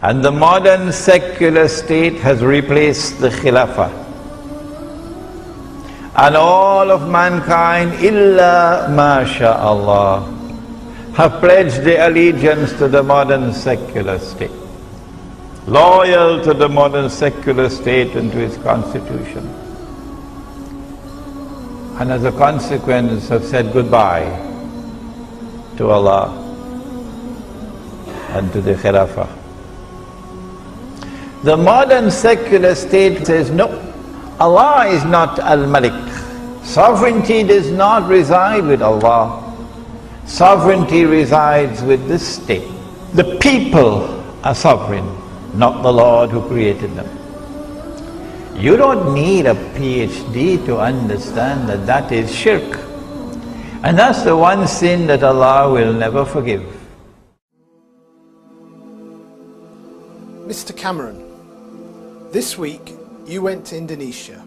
And the modern secular state has replaced the Khilafah. And all of mankind, illa masha'Allah, have pledged their allegiance to the modern secular state, loyal to the modern secular state and to its constitution. And as a consequence have said goodbye to Allah and to the Khilafah. The modern secular state says, no, Allah is not Al-Malik. Sovereignty does not reside with Allah. Sovereignty resides with the state. The people are sovereign, not the Lord who created them. You don't need a PhD to understand that that is shirk. And that's the one sin that Allah will never forgive. Mr. Cameron, this week you went to Indonesia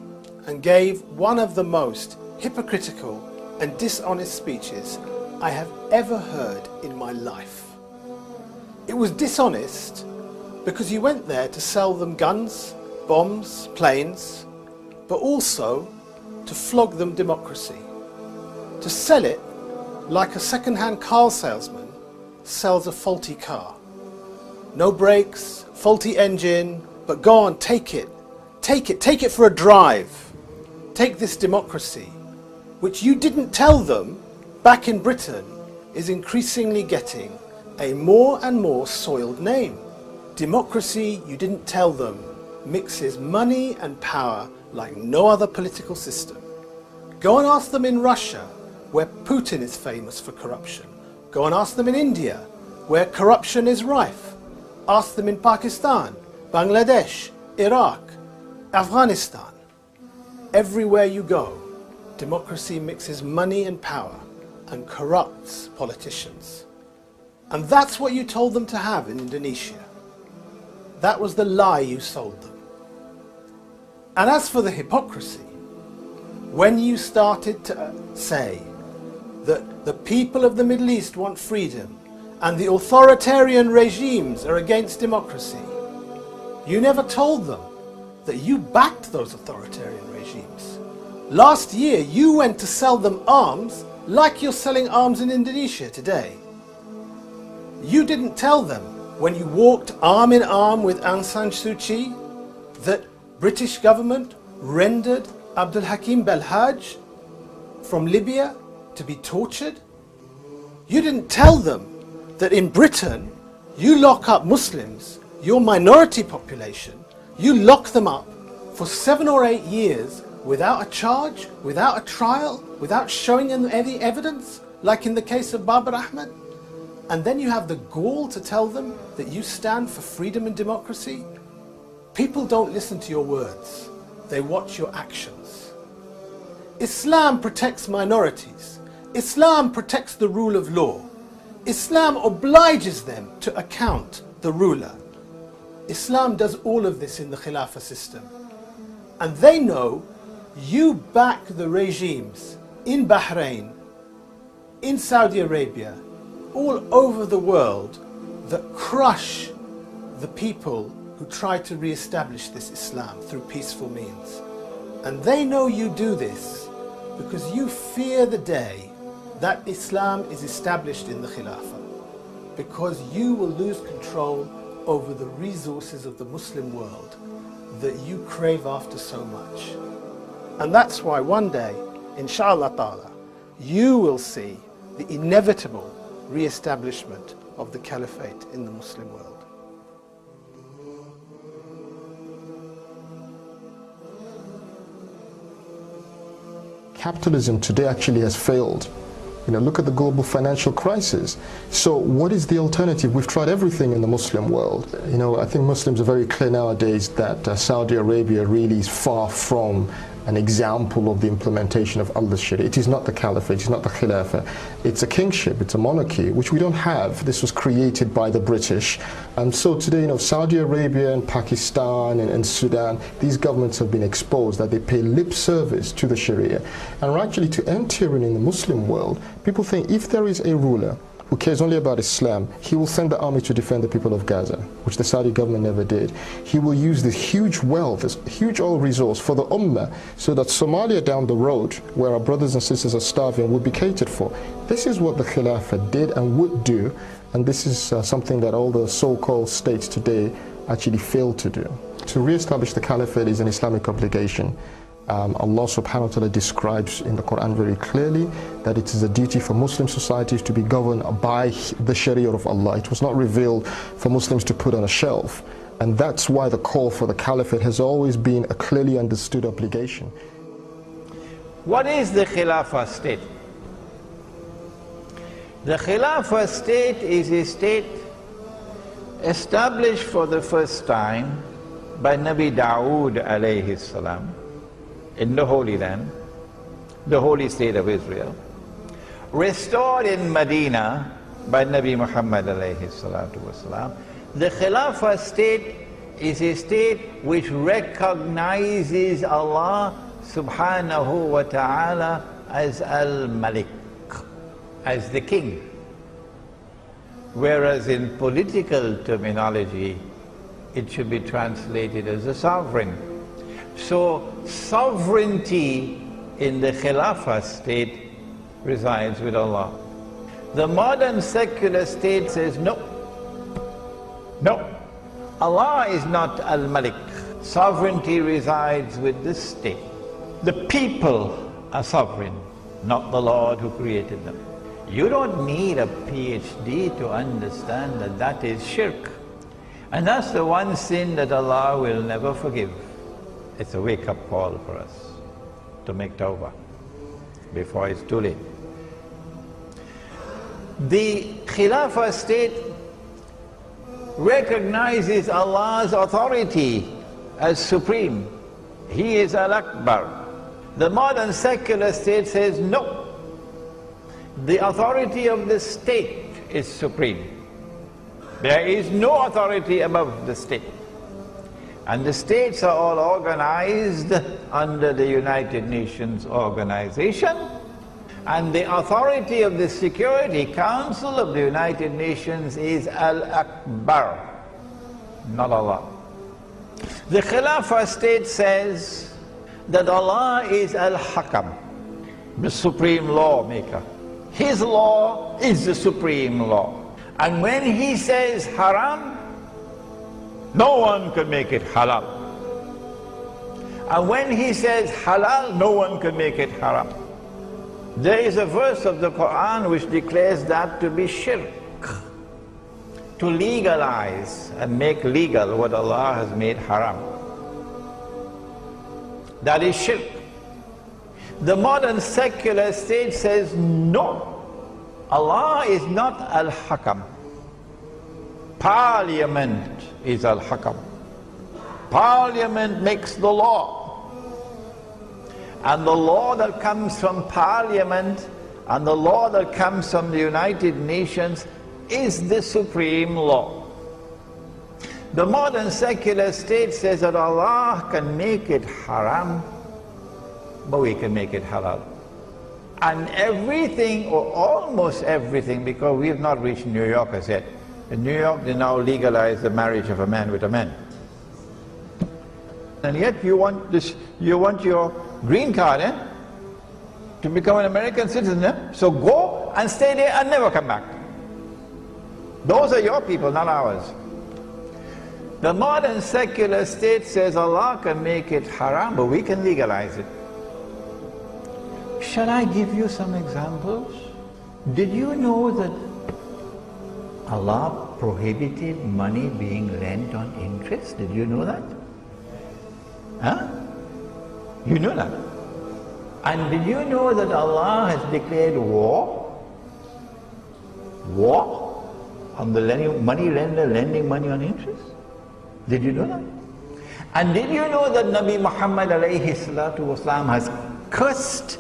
and gave one of the most hypocritical and dishonest speeches I have ever heard in my life. It was dishonest because you went there to sell them guns, bombs, planes, but also to flog them democracy. To sell it like a second-hand car salesman sells a faulty car. No brakes, faulty engine, but go on, take it. Take it for a drive. Take this democracy, which you didn't tell them back in Britain is increasingly getting a more and more soiled name. Democracy, you didn't tell them, mixes money and power like no other political system. Go and ask them in Russia, where Putin is famous for corruption. Go and ask them in India, where corruption is rife. Ask them in Pakistan, Bangladesh, Iraq, Afghanistan. Everywhere you go, democracy mixes money and power and corrupts politicians. And that's what you told them to have in Indonesia. That was the lie you sold them. And as for the hypocrisy, when you started to say that the people of the Middle East want freedom and the authoritarian regimes are against democracy, you never told them that you backed those authoritarian regimes. Last year you went to sell them arms like you're selling arms in Indonesia today. You didn't tell them when you walked arm in arm with Aung San Suu Kyi that British government rendered Abdul Hakim Belhaj from Libya to be tortured. You didn't tell them that in Britain you lock up Muslims, your minority population, you lock them up for 7 or 8 years without a charge, without a trial, without showing them any evidence, like in the case of Babar Ahmed. And then you have the gall to tell them that you stand for freedom and democracy. People don't listen to your words, they watch your actions. Islam protects minorities. Islam protects the rule of law. Islam obliges them to account the ruler. Islam does all of this in the Khilafah system. And they know you back the regimes in Bahrain, in Saudi Arabia, all over the world that crush the people who try to re-establish this Islam through peaceful means. And they know you do this because you fear the day that Islam is established in the Khilafah, because you will lose control over the resources of the Muslim world that you crave after so much. And that's why one day, inshallah ta'ala, you will see the inevitable re-establishment of the caliphate in the Muslim world. Capitalism today actually has failed. Look at the global financial crisis. So what is the alternative? We've tried everything in the Muslim world. I think Muslims are very clear nowadays that Saudi Arabia really is far from an example of the implementation of Allah's Sharia. It is not the caliphate, it's not the Khilafah. It's a kingship, it's a monarchy, which we don't have. This was created by the British. And so today, Saudi Arabia and Pakistan and Sudan, these governments have been exposed that they pay lip service to the Sharia. And actually to enter in the Muslim world, people think if there is a ruler who cares only about Islam, he will send the army to defend the people of Gaza, which the Saudi government never did. He will use this huge wealth, this huge oil resource for the Ummah, so that Somalia down the road, where our brothers and sisters are starving, will be catered for. This is what the Khilafah did and would do, and this is something that all the so-called states today actually failed to do. To re-establish the Caliphate is an Islamic obligation. Allah subhanahu wa ta'ala describes in the Quran very clearly that it is a duty for Muslim societies to be governed by the Sharia of Allah. It was not revealed for Muslims to put on a shelf. And that's why the call for the Caliphate has always been a clearly understood obligation. What is the Khilafah state? The Khilafah state is a state established for the first time by Nabi Dawood alayhi salam in the Holy Land, the holy state of Israel, restored in Medina by Nabi Muhammad alayhi salatu wasalam. The Khilafah state is a state which recognizes Allah subhanahu wa ta'ala as Al-Malik, as the king. Whereas in political terminology, it should be translated as a sovereign. So sovereignty in the Khilafah state resides with Allah. The modern secular state says no. No. Allah is not Al-Malik. Sovereignty resides with the state. The people are sovereign, not the Lord who created them. You don't need a PhD to understand that that is shirk. And that's the one sin that Allah will never forgive. It's a wake-up call for us to make tawbah before it's too late. The Khilafah state recognizes Allah's authority as supreme. He is Al-Akbar. The modern secular state says no. The authority of the state is supreme. There is no authority above the state. And the states are all organized under the United Nations organization. And the authority of the Security Council of the United Nations is Al-Akbar, not Allah. The Khilafah state says that Allah is Al-Hakam, the supreme lawmaker. His law is the supreme law. And when He says haram, no one can make it halal. And when He says halal, no one can make it haram. There is a verse of the Quran which declares that to be shirk, to legalize and make legal what Allah has made haram. That is shirk. The modern secular state says no. Allah is not Al-Hakam. Parliament is Al-Hakam. Parliament makes the law. And the law that comes from Parliament and the law that comes from the United Nations is the supreme law. The modern secular state says that Allah can make it haram, but we can make it halal. And everything, or almost everything, because we have not reached New York as yet. In New York, they now legalize the marriage of a man with a man. And yet you want this, you want your green card, to become an American citizen, so go and stay there and never come back. Those are your people, not ours. The modern secular state says Allah can make it haram, but we can legalize it. Shall I give you some examples? Did you know that Allah prohibited money being lent on interest? Did you know that? Huh? You know that? And did you know that Allah has declared war? War on the money lender lending money on interest? Did you know that? And did you know that Nabi Muhammad alayhi salatu wasalam has cursed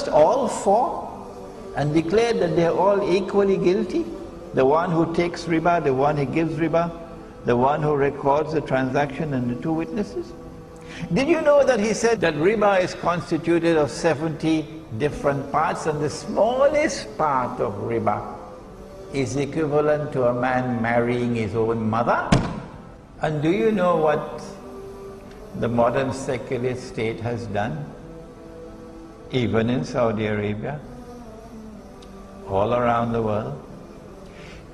all four and declared that they are all equally guilty? The one who takes riba, the one who gives riba, the one who records the transaction, and the two witnesses. Did you know that he said that riba is constituted of 70 different parts, and the smallest part of riba is equivalent to a man marrying his own mother. And do you know what the modern secular state has done? Even in Saudi Arabia, all around the world,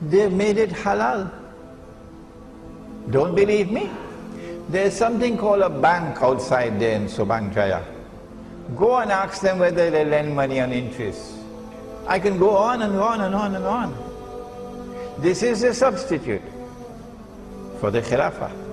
they've made it halal. Don't believe me? There's something called a bank outside there in Subang Jaya. Go and ask them whether they lend money on interest. I can go on and on and on and on. This is a substitute for the Khilafah.